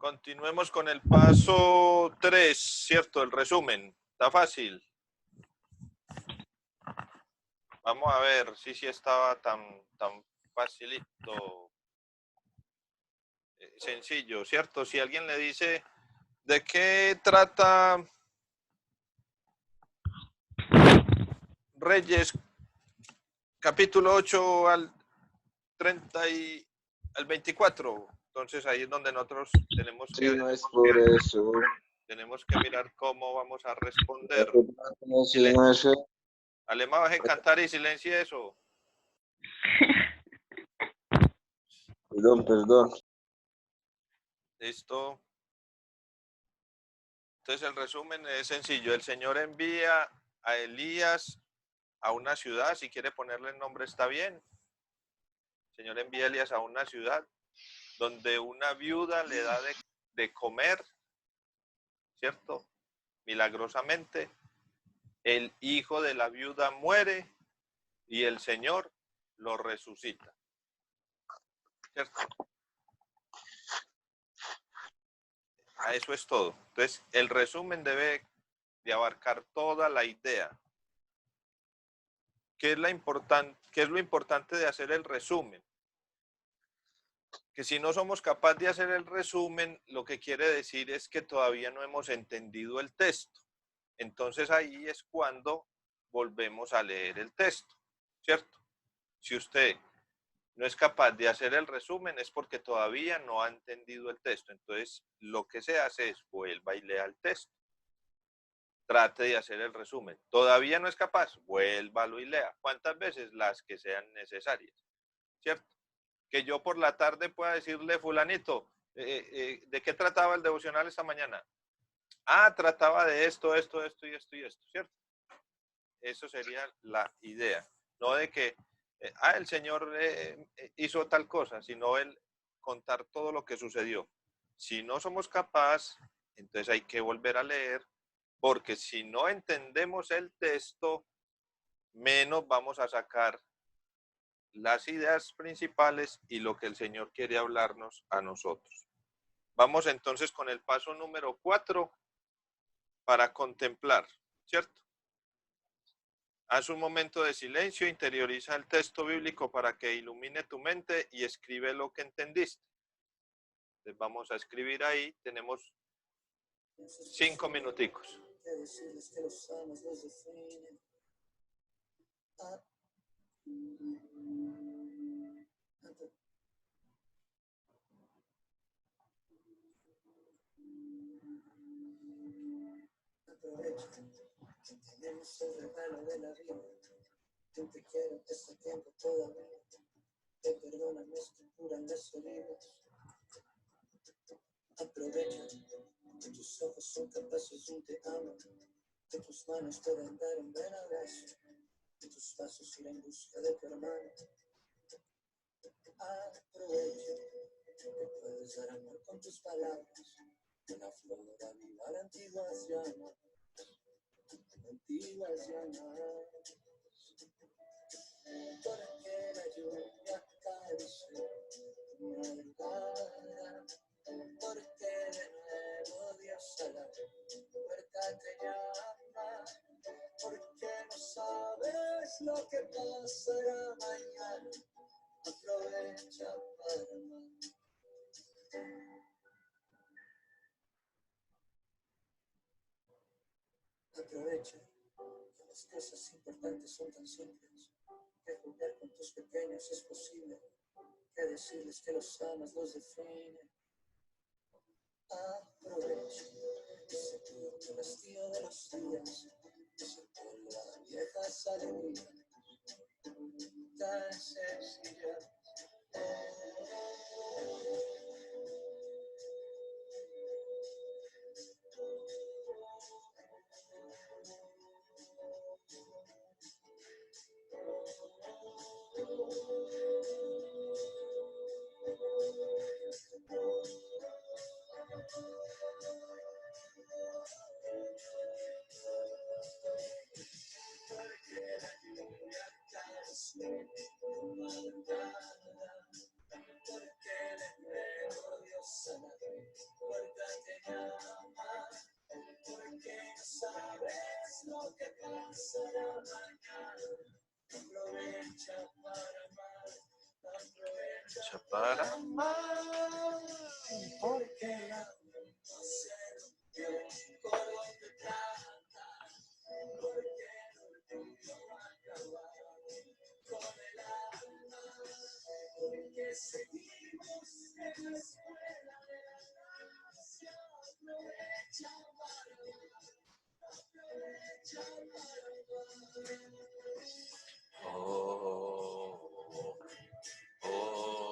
Continuemos con el paso 3, ¿cierto? El resumen. Está fácil. Vamos a ver si sí estaba tan facilito. Sencillo, ¿cierto? Si alguien le dice, ¿de qué trata Reyes, capítulo 8 al 30 y al 24? Entonces ahí es donde nosotros tenemos Sí, no es por eso. tenemos que mirar cómo vamos a responder. Sí, no es eso. Alema, baje cantar y silencie eso. Perdón. Listo. Entonces el resumen es sencillo. El Señor envía a Elías a una ciudad. Si quiere ponerle el nombre está bien. El Señor envía a Elías a una ciudad donde una viuda le da de comer, ¿cierto? Milagrosamente. El hijo de la viuda muere y el Señor lo resucita, ¿cierto? A eso es todo. Entonces, el resumen debe de abarcar toda la idea. ¿Qué es lo importante de hacer el resumen? Que si no somos capaces de hacer el resumen, lo que quiere decir es que todavía no hemos entendido el texto. Entonces ahí es cuando volvemos a leer el texto, ¿cierto? Si usted no es capaz de hacer el resumen es porque todavía no ha entendido el texto. Entonces lo que se hace es vuelva y lea el texto. Trate de hacer el resumen. Todavía no es capaz, vuélvalo y lea. ¿Cuántas veces? Las que sean necesarias, ¿cierto? Que yo por la tarde pueda decirle, fulanito, ¿de qué trataba el devocional esta mañana? Ah, trataba de esto, esto, esto y esto y esto, ¿cierto? Eso sería la idea. No de que, el Señor hizo tal cosa, sino el contar todo lo que sucedió. Si no somos capaces, entonces hay que volver a leer, porque si no entendemos el texto, menos vamos a sacar las ideas principales y lo que el Señor quiere hablarnos a nosotros. Vamos entonces con el paso número 4 para contemplar, ¿cierto? Haz un momento de silencio, interioriza el texto bíblico para que ilumine tu mente y escribe lo que entendiste. Entonces vamos a escribir ahí, tenemos 5 minuticos. Tenemos el regalo de la vida. Yo te quiero este tiempo todavía. Te perdonan, me curan las heridas. Aprovecha que tus ojos son capaces de un te amo. Que tus manos puedan dar un buen abrazo. Que tus pasos ir en busca de tu hermano. Aprovecha que puedes dar amor con tus palabras. Una flor de avivar antiguas llamas. Antiguas llamas. Porque la lluvia acaricia tu madrugada. Porque de nuevo Dios a la puerta te llama. Porque no sabes lo que pasará mañana. Aprovecha para amar. Aprovecha que las cosas importantes son tan simples. Que jugar con tus pequeños es posible. Que decirles que los amas los define. Aprovecha ese turno vestido de los días. Ese polvo a viejas alegrías. Tan sencilla. para amar. Oh, oh,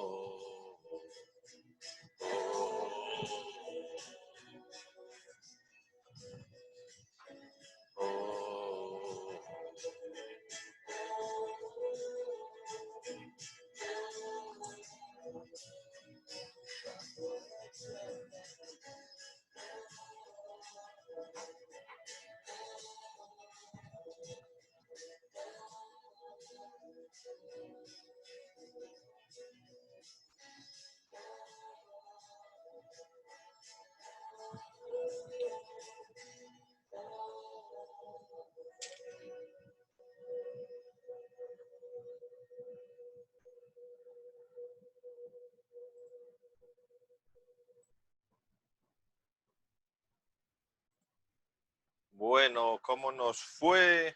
Bueno, ¿cómo nos fue?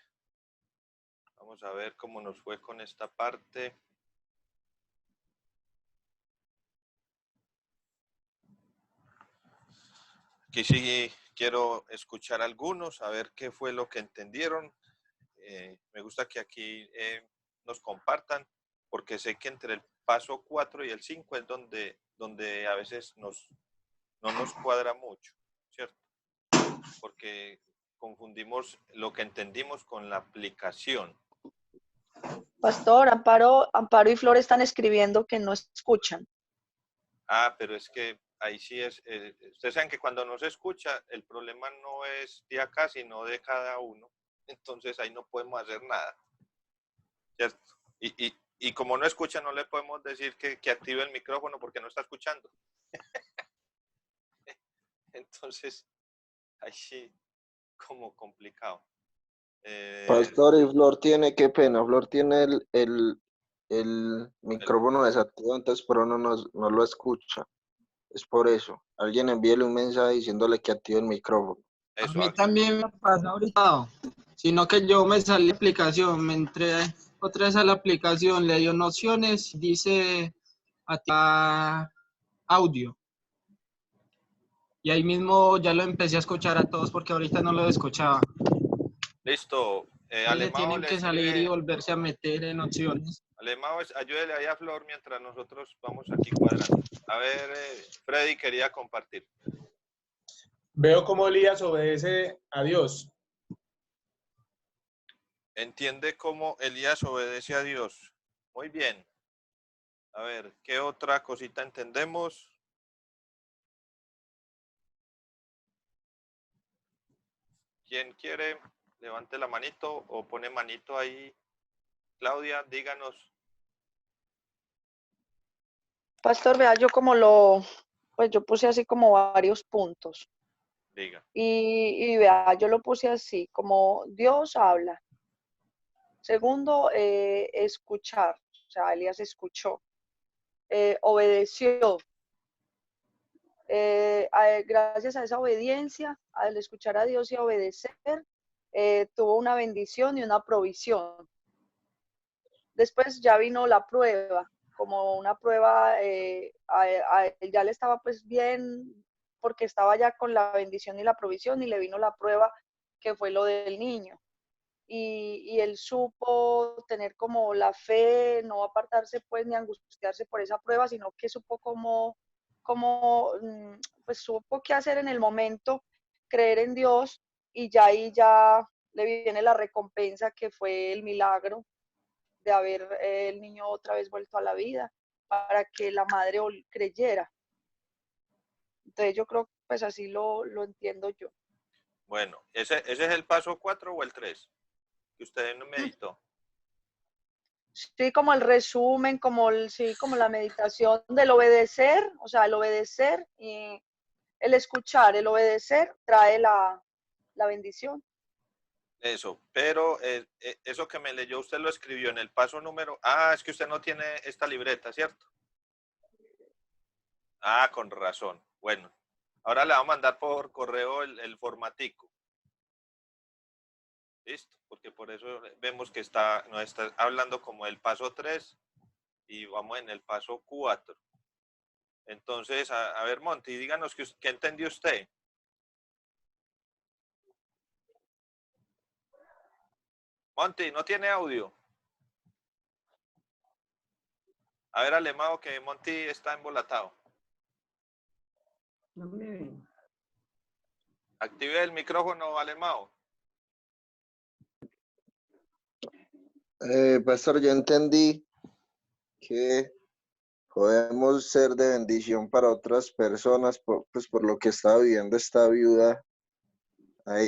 Vamos a ver cómo nos fue con esta parte. Aquí sí quiero escuchar a algunos, a ver qué fue lo que entendieron. Me gusta que aquí nos compartan, porque sé que entre el paso 4 y el 5 es donde a veces no nos cuadra mucho, ¿cierto? Porque confundimos lo que entendimos con la aplicación. Pastor, Amparo y Flor están escribiendo que no escuchan. Ah, pero es que ahí sí es, ustedes saben que cuando no se escucha, el problema no es de acá, sino de cada uno. Entonces ahí no podemos hacer nada, ¿cierto? Y como no escucha, no le podemos decir que active el micrófono porque no está escuchando. Entonces, ahí sí, como complicado. Pastor, y Flor tiene, qué pena, Flor tiene el micrófono desactivado, entonces pero no lo escucha. Es por eso. Alguien envíele un mensaje diciéndole que active el micrófono. A Eso, mí también me pasa ahorita, sino que yo me salí de la aplicación, me entré otra vez a la aplicación, le dio nociones, dice activar audio. Y ahí mismo ya lo empecé a escuchar a todos porque ahorita no lo escuchaba. listo. Ahí le Alemão tienen le que salir y escribe, volverse a meter en opciones. Alemão, ayúdele ahí a Flor mientras nosotros vamos aquí cuadrando. A ver, Freddy quería compartir. Veo cómo Elías obedece a Dios. Entiende cómo Elías obedece a Dios. Muy bien. A ver, ¿qué otra cosita entendemos? ¿Quién quiere? Levante la manito o pone manito ahí. Claudia, díganos. Pastor, vea, pues yo puse así como varios puntos. Diga. Y vea, yo lo puse así, como Dios habla. Segundo, escuchar. O sea, Elías escuchó. Obedeció. Gracias a esa obediencia, al escuchar a Dios y obedecer, tuvo una bendición y una provisión. Después ya vino la prueba, como una prueba, a él ya le estaba pues bien, porque estaba ya con la bendición y la provisión, y le vino la prueba que fue lo del niño. Y él supo tener como la fe, no apartarse pues ni angustiarse por esa prueba, sino que supo pues supo qué hacer en el momento, creer en Dios, y ya ahí ya le viene la recompensa, que fue el milagro de haber el niño otra vez vuelto a la vida, para que la madre creyera. Entonces yo creo, pues así lo entiendo yo. Bueno, ¿ese es el paso 4 o el 3? Que usted no meditó. Sí, como el resumen, sí, como la meditación del obedecer, o sea, el obedecer y el escuchar, el obedecer trae la bendición. Eso, pero eso que me leyó, usted lo escribió en el paso número. Ah, es que usted no tiene esta libreta, ¿cierto? Ah, con razón. Bueno, ahora le voy a mandar por correo el formatico. Listo, porque por eso vemos que nos está hablando como del paso 3 y vamos en el paso 4. Entonces, a ver, Monty, díganos qué entendió usted. Monty, ¿no tiene audio? A ver, Alemao, que Monty está embolatado. No me ven. Active el micrófono, Alemao. Pastor, yo entendí que podemos ser de bendición para otras personas, pues por lo que está viviendo esta viuda.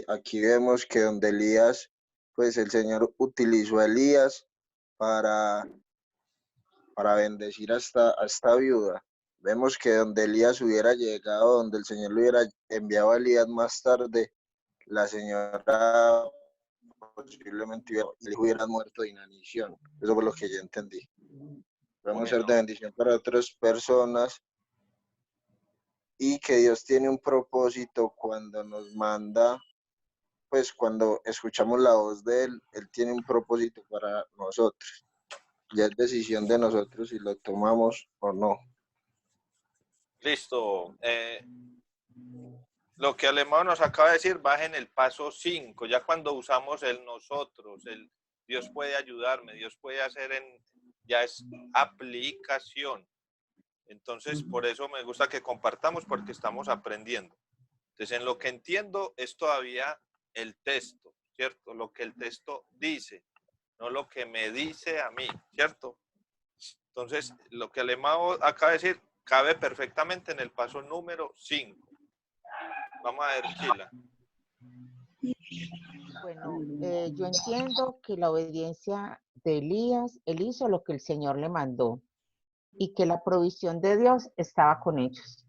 Aquí vemos que donde Elías, pues el Señor utilizó a Elías para bendecir a esta viuda. Vemos que donde Elías hubiera llegado, donde el Señor le hubiera enviado a Elías más tarde, la señora posiblemente hubiera muerto de inanición. Eso fue lo que yo entendí. Podemos ser de bendición para otras personas y que Dios tiene un propósito cuando nos manda, pues cuando escuchamos la voz de Él tiene un propósito para nosotros. Ya es decisión de nosotros si lo tomamos o no. Listo. Lo que Alemão nos acaba de decir va en el paso 5. Ya cuando usamos el nosotros, el Dios puede ayudarme, Dios puede hacer ya es aplicación. Entonces, por eso me gusta que compartamos porque estamos aprendiendo. Entonces, en lo que entiendo es todavía el texto, ¿cierto? Lo que el texto dice, no lo que me dice a mí, ¿cierto? Entonces, lo que Alemão acaba de decir cabe perfectamente en el paso número 5. Vamos a ver, Chila. Bueno, yo entiendo que la obediencia de Elías, él hizo lo que el Señor le mandó y que la provisión de Dios estaba con ellos.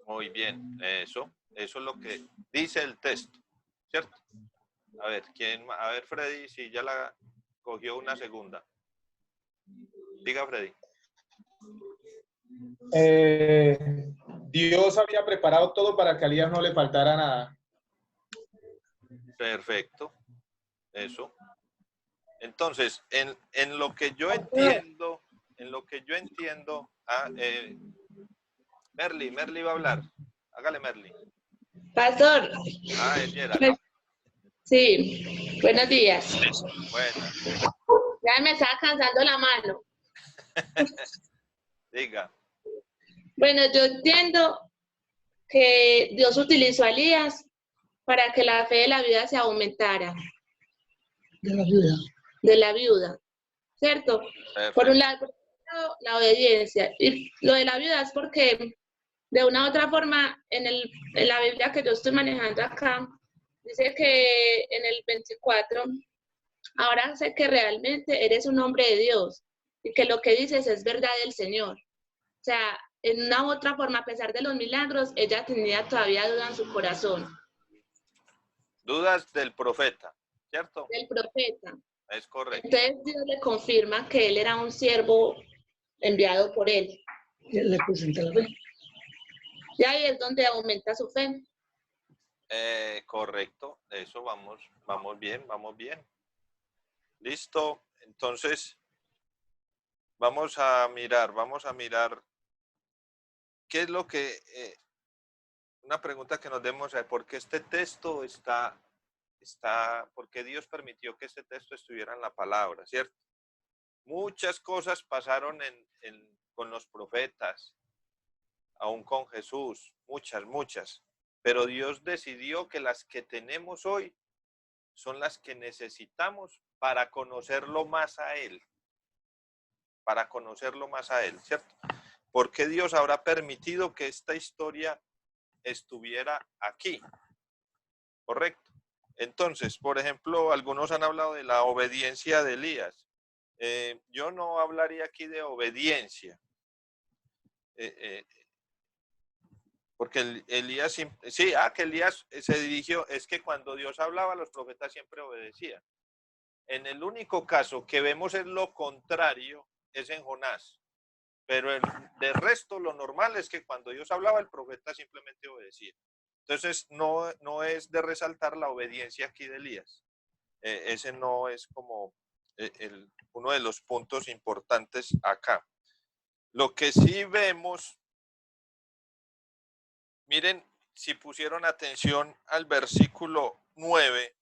Muy bien, eso es lo que dice el texto, ¿cierto? A ver, a ver, Freddy, si ya la cogió una segunda. Diga, Freddy. Dios había preparado todo para que a Elías no le faltara nada. Perfecto, eso. Entonces, en lo que yo entiendo, Merly va a hablar. Hágale, Merly. Pastor. Es Gerald. Sí, buenos días. Buenas. Ya me estaba cansando la mano. Diga. Bueno, yo entiendo que Dios utilizó a Elías para que la fe de la viuda se aumentara. De la viuda. De la viuda, ¿cierto? Perfecto. Por un lado, la obediencia. Y lo de la viuda es porque, de una u otra forma, en la Biblia que yo estoy manejando acá, dice que en el 24, ahora sé que realmente eres un hombre de Dios y que lo que dices es verdad del Señor. O sea, en una u otra forma, a pesar de los milagros, ella tenía todavía duda en su corazón. Dudas del profeta, ¿cierto? Del profeta. Es correcto. Entonces Dios le confirma que él era un siervo enviado por él. Y él le presenta la fe. Y ahí es donde aumenta su fe. Correcto, eso vamos bien, vamos bien. Listo, entonces vamos a mirar qué es lo que, una pregunta que nos demos, ¿por qué este texto por qué Dios permitió que este texto estuviera en la palabra, ¿cierto? Muchas cosas pasaron con los profetas, aún con Jesús, muchas. Pero Dios decidió que las que tenemos hoy son las que necesitamos para conocerlo más a Él. ¿Cierto? ¿Por qué Dios habrá permitido que esta historia estuviera aquí? ¿Correcto? Entonces, por ejemplo, algunos han hablado de la obediencia de Elías. Yo no hablaría aquí de obediencia. Porque Elías, que Elías se dirigió, es que cuando Dios hablaba, los profetas siempre obedecían. En el único caso que vemos es lo contrario, es en Jonás. Pero de resto, lo normal es que cuando Dios hablaba, el profeta simplemente obedecía. Entonces, no es de resaltar la obediencia aquí de Elías. Ese no es como uno de los puntos importantes acá. Lo que sí vemos, miren, si pusieron atención al versículo 9,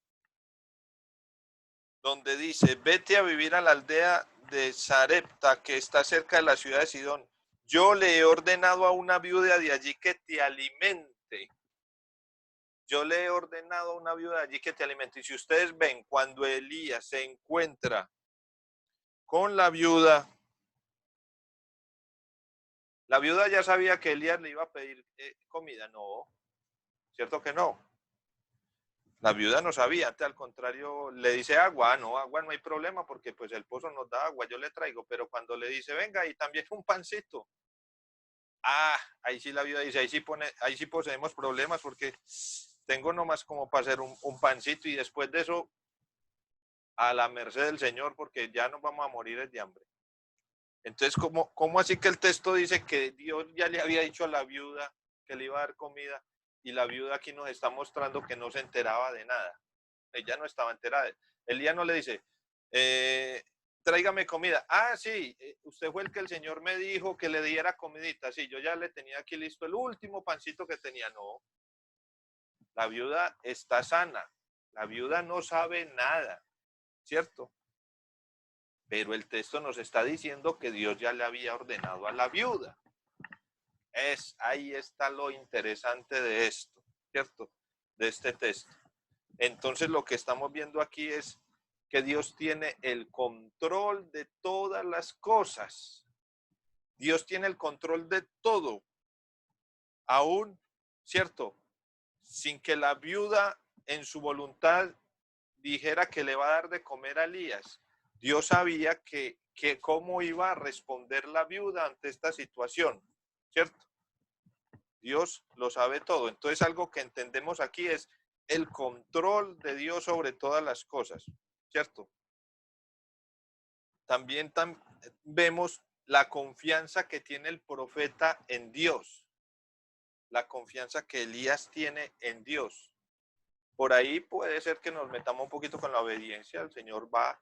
donde dice, vete a vivir a la aldea de Sarepta, que está cerca de la ciudad de Sidón. Yo le he ordenado a una viuda de allí que te alimente. Yo le he ordenado a una viuda de allí que te alimente. Y si ustedes ven, cuando Elías se encuentra con la viuda ya sabía que Elías le iba a pedir comida. No, ¿cierto que no? La viuda no sabía, al contrario, le dice agua no hay problema porque pues el pozo nos da agua, yo le traigo, pero cuando le dice, venga, y también un pancito, ahí sí la viuda dice, ahí sí poseemos problemas porque tengo nomás como para hacer un pancito y después de eso a la merced del Señor porque ya nos vamos a morir de hambre. Entonces, ¿cómo así que el texto dice que Dios ya le había dicho a la viuda que le iba a dar comida? Y la viuda aquí nos está mostrando que no se enteraba de nada. Ella no estaba enterada. Elías no le dice, tráigame comida. Sí, usted fue el que el Señor me dijo que le diera comidita. Sí, yo ya le tenía aquí listo el último pancito que tenía. No, la viuda está sana. La viuda no sabe nada, ¿cierto? Pero el texto nos está diciendo que Dios ya le había ordenado a la viuda. Ahí está lo interesante de esto, ¿cierto? De este texto. Entonces lo que estamos viendo aquí es que Dios tiene el control de todas las cosas. Dios tiene el control de todo. Aún, ¿cierto? Sin que la viuda en su voluntad dijera que le va a dar de comer a Elías. Dios sabía que cómo iba a responder la viuda ante esta situación, ¿cierto? Dios lo sabe todo. Entonces algo que entendemos aquí es el control de Dios sobre todas las cosas, ¿cierto? También vemos la confianza que tiene el profeta en Dios, la confianza que Elías tiene en Dios. Por ahí puede ser que nos metamos un poquito con la obediencia, el Señor va.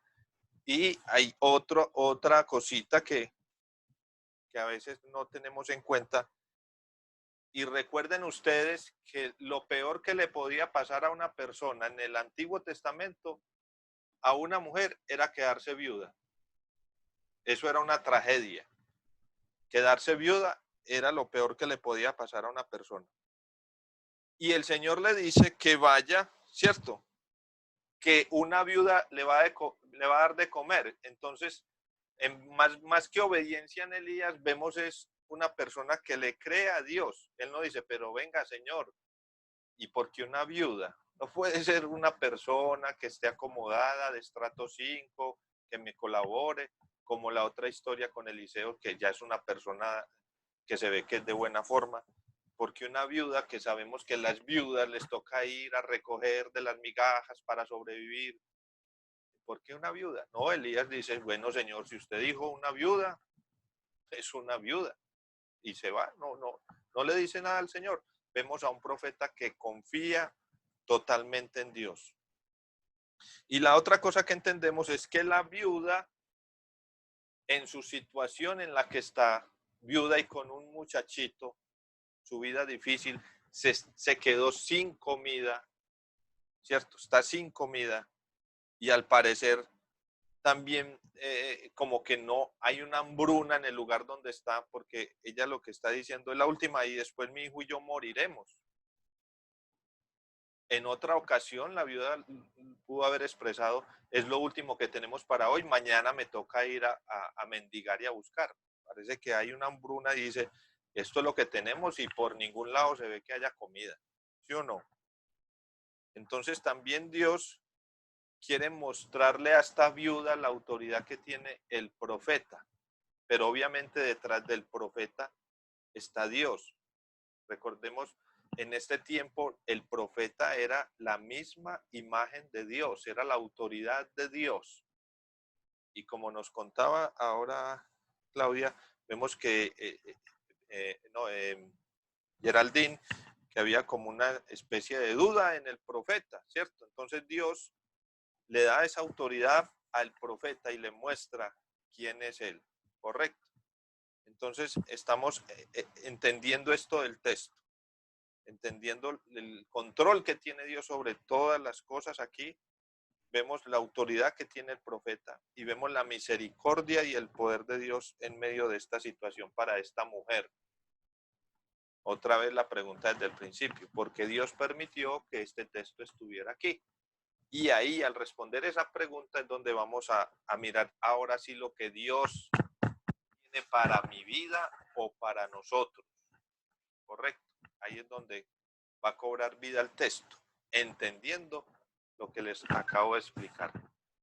Y hay otra cosita que a veces no tenemos en cuenta. Y recuerden ustedes que lo peor que le podía pasar a una persona en el Antiguo Testamento, a una mujer, era quedarse viuda. Eso era una tragedia. Quedarse viuda era lo peor que le podía pasar a una persona. Y el Señor le dice que vaya, ¿cierto? Que una viuda le va a dar de comer. Entonces, más que obediencia en Elías, vemos es una persona que le cree a Dios. Él no dice, pero venga, Señor, ¿y por qué una viuda? No puede ser una persona que esté acomodada de estrato 5, que me colabore, como la otra historia con Eliseo, que ya es una persona que se ve que es de buena forma. Porque una viuda, que sabemos que las viudas les toca ir a recoger de las migajas para sobrevivir. ¿Por qué una viuda? No, Elías dice, bueno, Señor, si usted dijo una viuda, es una viuda. Y se va, no le dice nada al Señor. Vemos a un profeta que confía totalmente en Dios. Y la otra cosa que entendemos es que la viuda, en su situación en la que está, viuda y con un muchachito, su vida difícil, se quedó sin comida, ¿cierto? Está sin comida y al parecer también como que no hay una hambruna en el lugar donde está, porque ella lo que está diciendo es la última y después mi hijo y yo moriremos. En otra ocasión la viuda pudo haber expresado, es lo último que tenemos para hoy, mañana me toca ir a mendigar y a buscar. Parece que hay una hambruna y dice, esto es lo que tenemos y por ningún lado se ve que haya comida, ¿sí o no? Entonces también Dios quiere mostrarle a esta viuda la autoridad que tiene el profeta, pero obviamente detrás del profeta está Dios. Recordemos, en este tiempo el profeta era la misma imagen de Dios, era la autoridad de Dios. Y como nos contaba ahora Claudia, Vemos que Geraldine, que había como una especie de duda en el profeta, ¿cierto? Entonces Dios le da esa autoridad al profeta y le muestra quién es él, ¿correcto? Entonces estamos entendiendo esto del texto, entendiendo el control que tiene Dios sobre todas las cosas aquí. Vemos la autoridad que tiene el profeta y vemos la misericordia y el poder de Dios en medio de esta situación para esta mujer. Otra vez la pregunta desde el principio, ¿por qué Dios permitió que este texto estuviera aquí? Y ahí, al responder esa pregunta, es donde vamos a mirar ahora sí lo que Dios tiene para mi vida o para nosotros. ¿Correcto? Ahí es donde va a cobrar vida el texto, entendiendo lo que les acabo de explicar.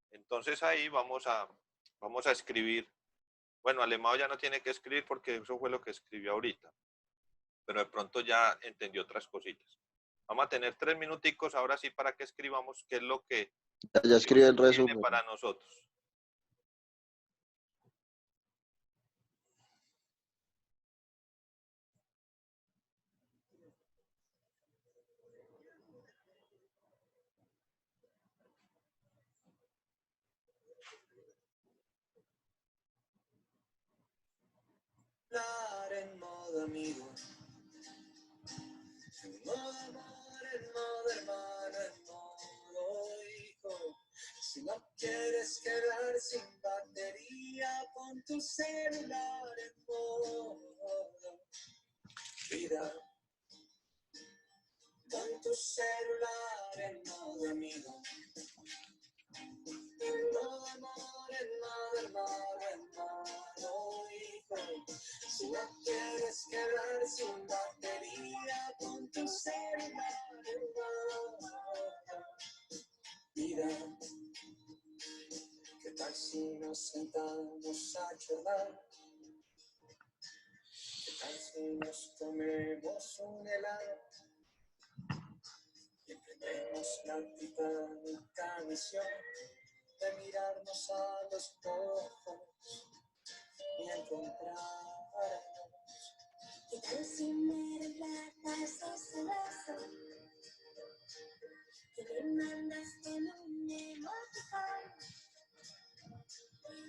Entonces ahí vamos a escribir. Bueno, Alemão ya no tiene que escribir porque eso fue lo que escribió ahorita. Pero de pronto ya entendió otras cositas. Vamos a tener 3 minuticos ahora sí para que escribamos qué es lo que ya escribe el tiene resumen para nosotros. En modo amigo, en modo amor, en modo hermano, en modo hijo. Si no quieres quedar sin batería, pon tu celular en modo vida. Pon tu celular en modo amigo. En modo amor, en modo hermano, en modo hijo. Si no quieres quedar sin batería, pon tu celular en modo vida. ¿Qué tal si nos sentamos a charlar? ¿Qué tal si nos comemos un helado? Y emprendemos la típica misión de mirarnos a los ojos y encontrarnos. ¿Qué tal si me relatas ese beso que me mandaste en un emoticón?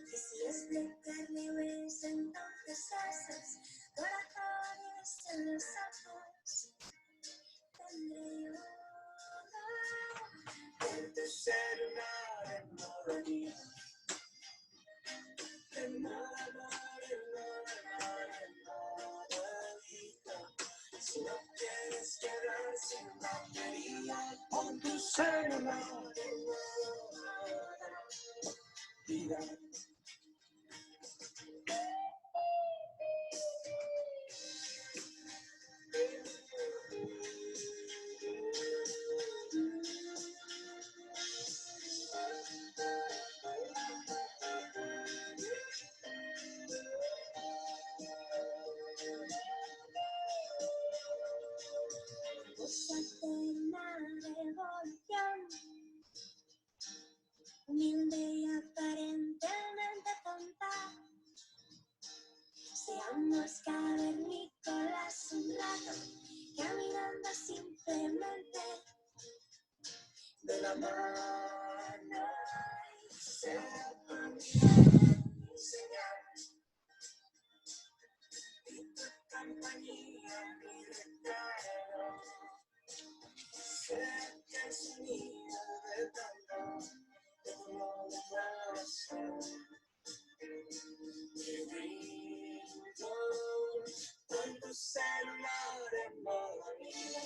Y si es de carne y hueso, entonces esos corazones en los ojos tendré yo. Con tu celular en modo vida, en modo amor, en modo amor, en modo vida. Si no quieres quedar sin batería, pon tu celular en modo vida. Una revolución humilde y aparentemente tonta. Seamos cavernícolas un rato, caminando simplemente de la mano. Sea mi señal y tu compañía mi recuerdo. Sé que el sonido de tanto de tu corazón. Mi ringtone, pon tu celular en modo amigo.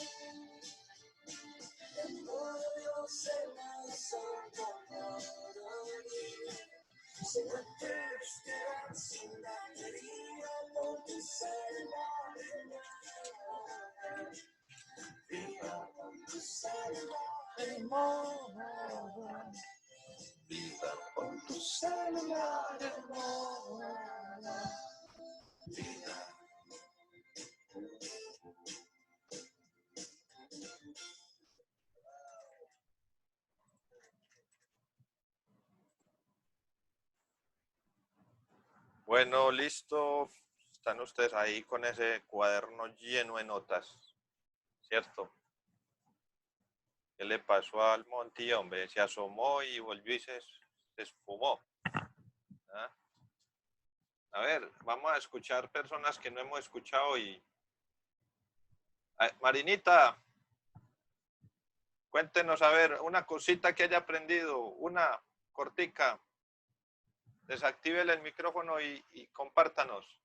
En modo celoso, en modo libre. Si no quieres quedar sin batería, pon tu celular en modo vida. Pon tu celular en modo vida. Pon tu celular en modo vida. Bueno, listo. están ustedes ahí con ese cuaderno lleno de notas, ¿cierto? ¿Qué le pasó al Monti, hombre? Se asomó y volvió y se esfumó. ¿Ah? A ver, vamos a escuchar personas que no hemos escuchado y... Marinita, cuéntenos, a ver, una cosita que haya aprendido, una cortica. Desactíbele el micrófono y compártanos.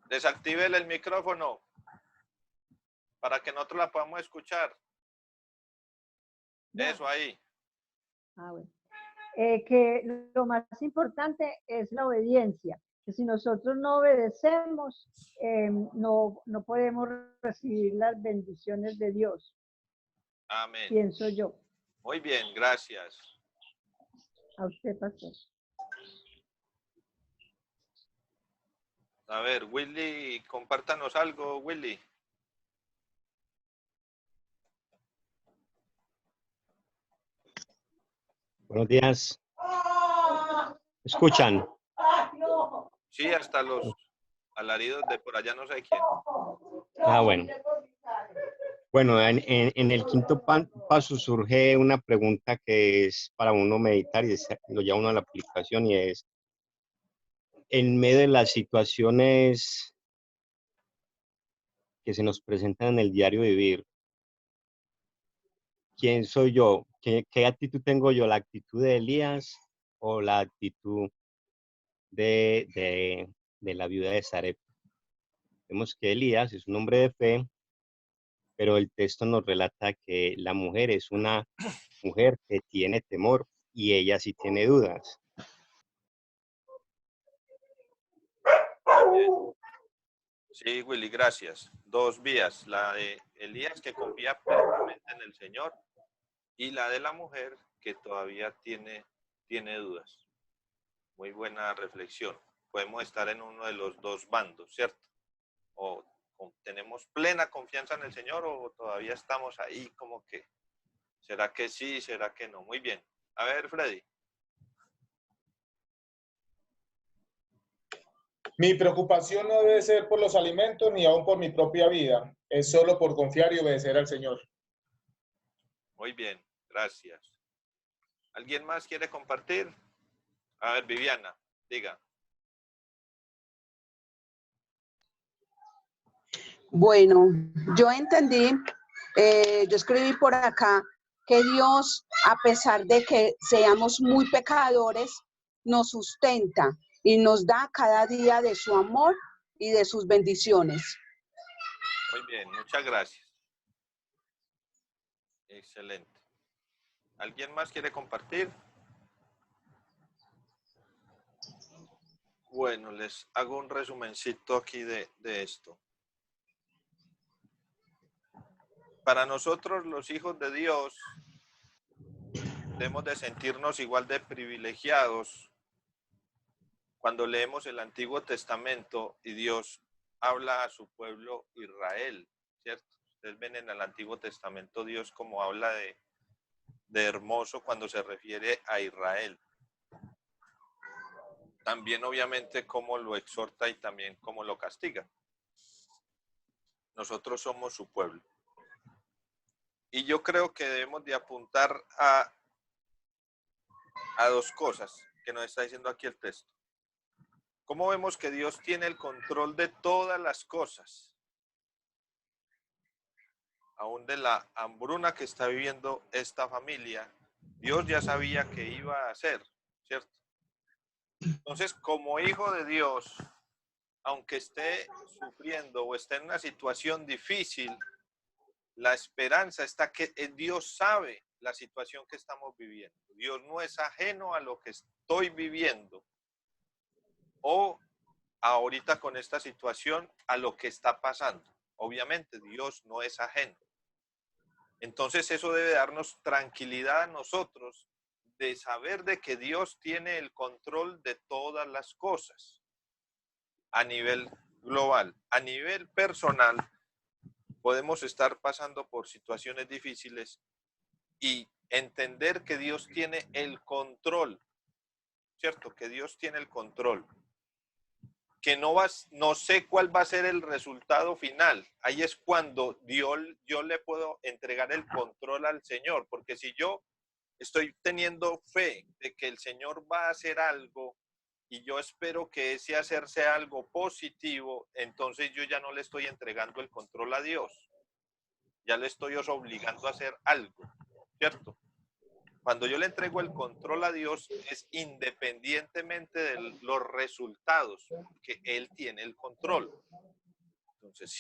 Desactíbele el micrófono para que nosotros la podamos escuchar. Ya. Eso ahí. Bueno. Que lo más importante es la obediencia, que si nosotros no obedecemos, no podemos recibir las bendiciones de Dios. Amén. Pienso yo. Muy bien, gracias. A usted, pastor. A ver, Willy, compártanos algo, Willy. Buenos días. ¿Escuchan? Sí, hasta los alaridos de por allá no sé quién. Bueno. Bueno, en el quinto paso surge una pregunta que es para uno meditar y lo lleva uno a la aplicación y es, en medio de las situaciones que se nos presentan en el diario vivir, ¿quién soy yo? ¿Qué actitud tengo yo? ¿La actitud de Elías o la actitud de la viuda de Sarepta? Vemos que Elías es un hombre de fe, pero el texto nos relata que la mujer es una mujer que tiene temor y ella sí tiene dudas. Sí, Willy, gracias. Dos vías, la de Elías que confía plenamente en el Señor y la de la mujer que todavía tiene dudas. Muy buena reflexión. Podemos estar en uno de los dos bandos, ¿cierto? O tenemos plena confianza en el Señor o todavía estamos ahí como que, ¿será que sí? ¿Será que no? Muy bien. A ver, Freddy. Mi preocupación no debe ser por los alimentos ni aún por mi propia vida. Es solo por confiar y obedecer al Señor. Muy bien, gracias. ¿Alguien más quiere compartir? A ver, Viviana, diga. Bueno, yo entendí, yo escribí por acá que Dios, a pesar de que seamos muy pecadores, nos sustenta y nos da cada día de su amor y de sus bendiciones. Muy bien, muchas gracias. Excelente. ¿Alguien más quiere compartir? Bueno, les hago un resumencito aquí de esto. Para nosotros, los hijos de Dios, debemos de sentirnos igual de privilegiados cuando leemos el Antiguo Testamento y Dios habla a su pueblo Israel, ¿cierto? Ustedes ven en el Antiguo Testamento Dios como habla de hermoso cuando se refiere a Israel. También obviamente cómo lo exhorta y también cómo lo castiga. Nosotros somos su pueblo. Y yo creo que debemos de apuntar a dos cosas que nos está diciendo aquí el texto. ¿Cómo vemos que Dios tiene el control de todas las cosas? Aún de la hambruna que está viviendo esta familia, Dios ya sabía que iba a hacer, ¿cierto? Entonces, como hijo de Dios, aunque esté sufriendo o esté en una situación difícil, la esperanza está que Dios sabe la situación que estamos viviendo. Dios no es ajeno a lo que estoy viviendo o ahorita con esta situación a lo que está pasando. Obviamente Dios no es ajeno. Entonces eso debe darnos tranquilidad a nosotros de saber de que Dios tiene el control de todas las cosas a nivel global. A nivel personal podemos estar pasando por situaciones difíciles y entender que Dios tiene el control, ¿cierto? Que Dios tiene el control. Que no sé cuál va a ser el resultado final. Ahí es cuando yo le puedo entregar el control al Señor, porque si yo estoy teniendo fe de que el Señor va a hacer algo y yo espero que ese hacerse algo positivo, entonces yo ya no le estoy entregando el control a Dios. Ya le estoy obligando a hacer algo, ¿cierto? Cuando yo le entrego el control a Dios es independientemente de los resultados, que Él tiene el control. Entonces,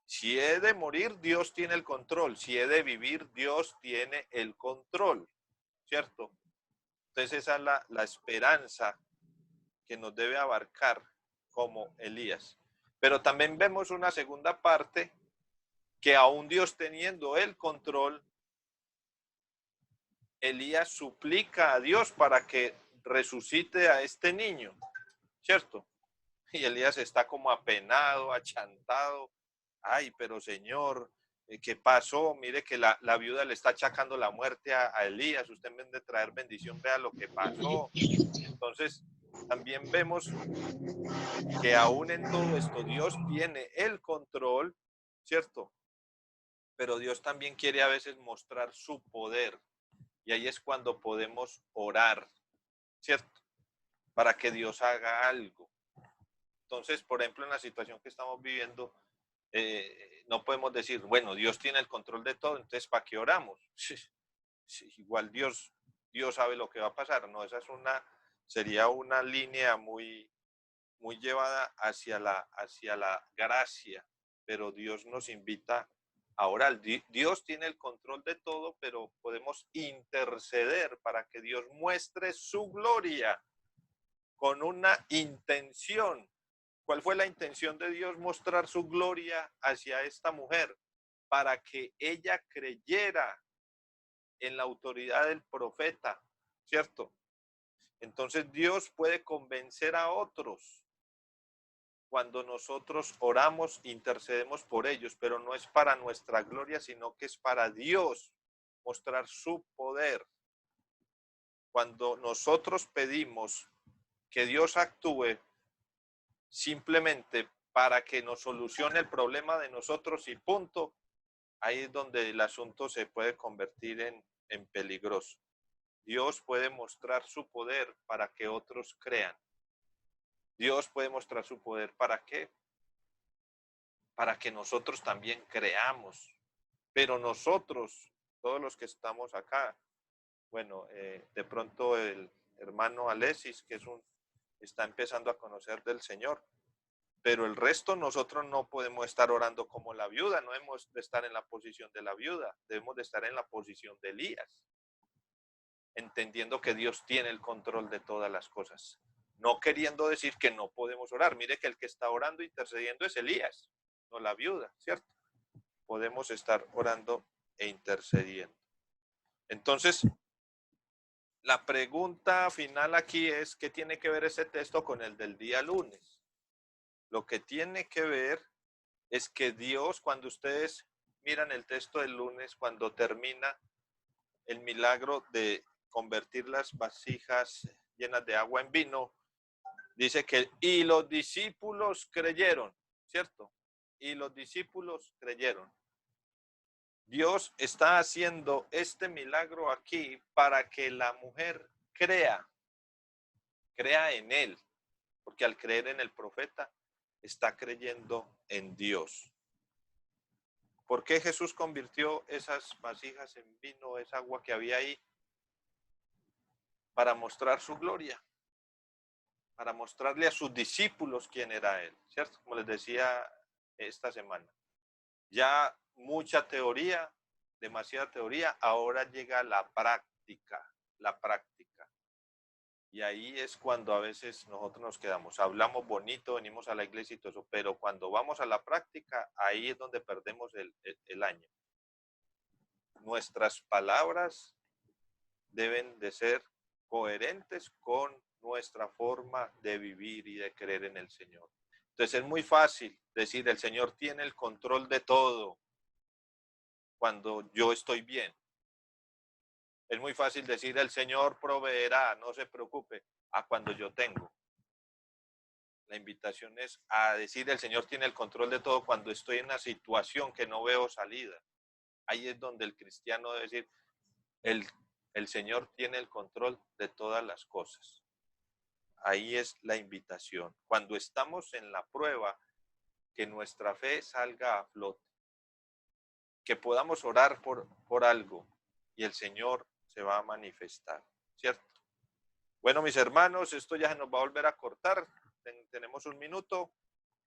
si he de morir, Dios tiene el control. Si he de vivir, Dios tiene el control, ¿cierto? Entonces esa es la esperanza que nos debe abarcar como Elías. Pero también vemos una segunda parte, que aún Dios teniendo el control, Elías suplica a Dios para que resucite a este niño, ¿cierto? Y Elías está como apenado, achantado. Ay, pero Señor, ¿qué pasó? Mire que la viuda le está achacando la muerte a Elías. Usted en vez de traer bendición, vea lo que pasó. Entonces, también vemos que aún en todo esto Dios tiene el control, ¿cierto? Pero Dios también quiere a veces mostrar su poder. Y ahí es cuando podemos orar, ¿cierto? Para que Dios haga algo. Entonces, por ejemplo, en la situación que estamos viviendo, no podemos decir, bueno, Dios tiene el control de todo, entonces ¿para qué oramos? Igual Dios sabe lo que va a pasar, ¿no? Esa sería una línea muy llevada hacia la gracia, pero Dios nos invita a orar. Dios tiene el control de todo, pero podemos interceder para que Dios muestre su gloria con una intención. ¿Cuál fue la intención de Dios? Mostrar su gloria hacia esta mujer, para que ella creyera en la autoridad del profeta, ¿cierto? Entonces Dios puede convencer a otros cuando nosotros oramos, intercedemos por ellos, pero no es para nuestra gloria, sino que es para Dios mostrar su poder. Cuando nosotros pedimos que Dios actúe simplemente para que nos solucione el problema de nosotros y punto, ahí es donde el asunto se puede convertir en peligroso. Dios puede mostrar su poder para que otros crean. Dios puede mostrar su poder ¿para qué? Para que nosotros también creamos. Pero nosotros, todos los que estamos acá, bueno, de pronto el hermano Alexis, que está empezando a conocer del Señor, pero el resto nosotros no podemos estar orando como la viuda, no debemos de estar en la posición de la viuda, debemos de estar en la posición de Elías, entendiendo que Dios tiene el control de todas las cosas, no queriendo decir que no podemos orar. Mire que el que está orando, intercediendo es Elías, no la viuda, ¿cierto? Podemos estar orando e intercediendo. Entonces, la pregunta final aquí es, ¿qué tiene que ver ese texto con el del día lunes? Lo que tiene que ver es que Dios, cuando ustedes miran el texto del lunes, cuando termina el milagro de convertir las vasijas llenas de agua en vino, dice que y los discípulos creyeron, ¿cierto? Y los discípulos creyeron. Dios está haciendo este milagro aquí para que la mujer crea en él, porque al creer en el profeta está creyendo en Dios. ¿Por qué Jesús convirtió esas vasijas en vino, esa agua que había ahí? Para mostrar su gloria, para mostrarle a sus discípulos quién era él, ¿cierto? Como les decía esta semana. Ya mucha teoría, demasiada teoría, ahora llega la práctica. Y ahí es cuando a veces nosotros nos quedamos, hablamos bonito, venimos a la iglesia y todo eso, pero cuando vamos a la práctica, ahí es donde perdemos el año. Nuestras palabras deben de ser coherentes con nuestra forma de vivir y de creer en el Señor. Entonces es muy fácil decir, el Señor tiene el control de todo cuando yo estoy bien. Es muy fácil decir, el Señor proveerá, no se preocupe, a cuando yo tengo. La invitación es a decir, el Señor tiene el control de todo cuando estoy en una situación que no veo salida. Ahí es donde el cristiano debe decir, el Señor tiene el control de todas las cosas. Ahí es la invitación. Cuando estamos en la prueba, que nuestra fe salga a flote. Que podamos orar por algo y el Señor se va a manifestar, ¿cierto? Bueno, mis hermanos, esto ya se nos va a volver a cortar. Tenemos un minuto.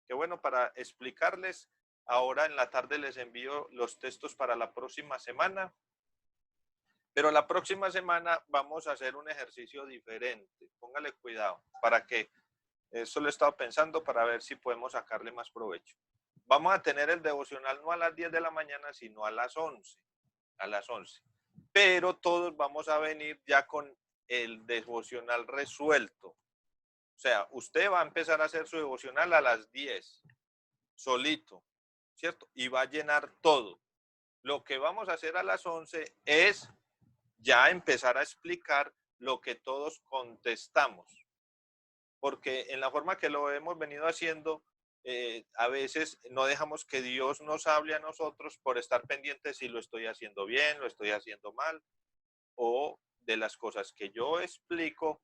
Qué bueno para explicarles. Ahora en la tarde les envío los textos para la próxima semana. Pero la próxima semana vamos a hacer un ejercicio diferente. Póngale cuidado para que, eso lo he estado pensando para ver si podemos sacarle más provecho. Vamos a tener el devocional no a las 10 de la mañana, sino a las 11. A las 11. Pero todos vamos a venir ya con el devocional resuelto. O sea, usted va a empezar a hacer su devocional a las 10, solito, ¿cierto? Y va a llenar todo. Lo que vamos a hacer a las 11 es ya empezar a explicar lo que todos contestamos. Porque en la forma que lo hemos venido haciendo, a veces no dejamos que Dios nos hable a nosotros por estar pendientes si lo estoy haciendo bien, lo estoy haciendo mal, o de las cosas que yo explico,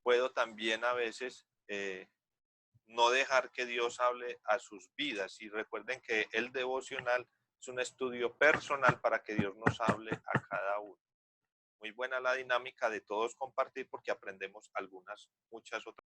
puedo también a veces no dejar que Dios hable a sus vidas. Y recuerden que el devocional es un estudio personal para que Dios nos hable a cada uno. Muy buena la dinámica de todos compartir porque aprendemos muchas otras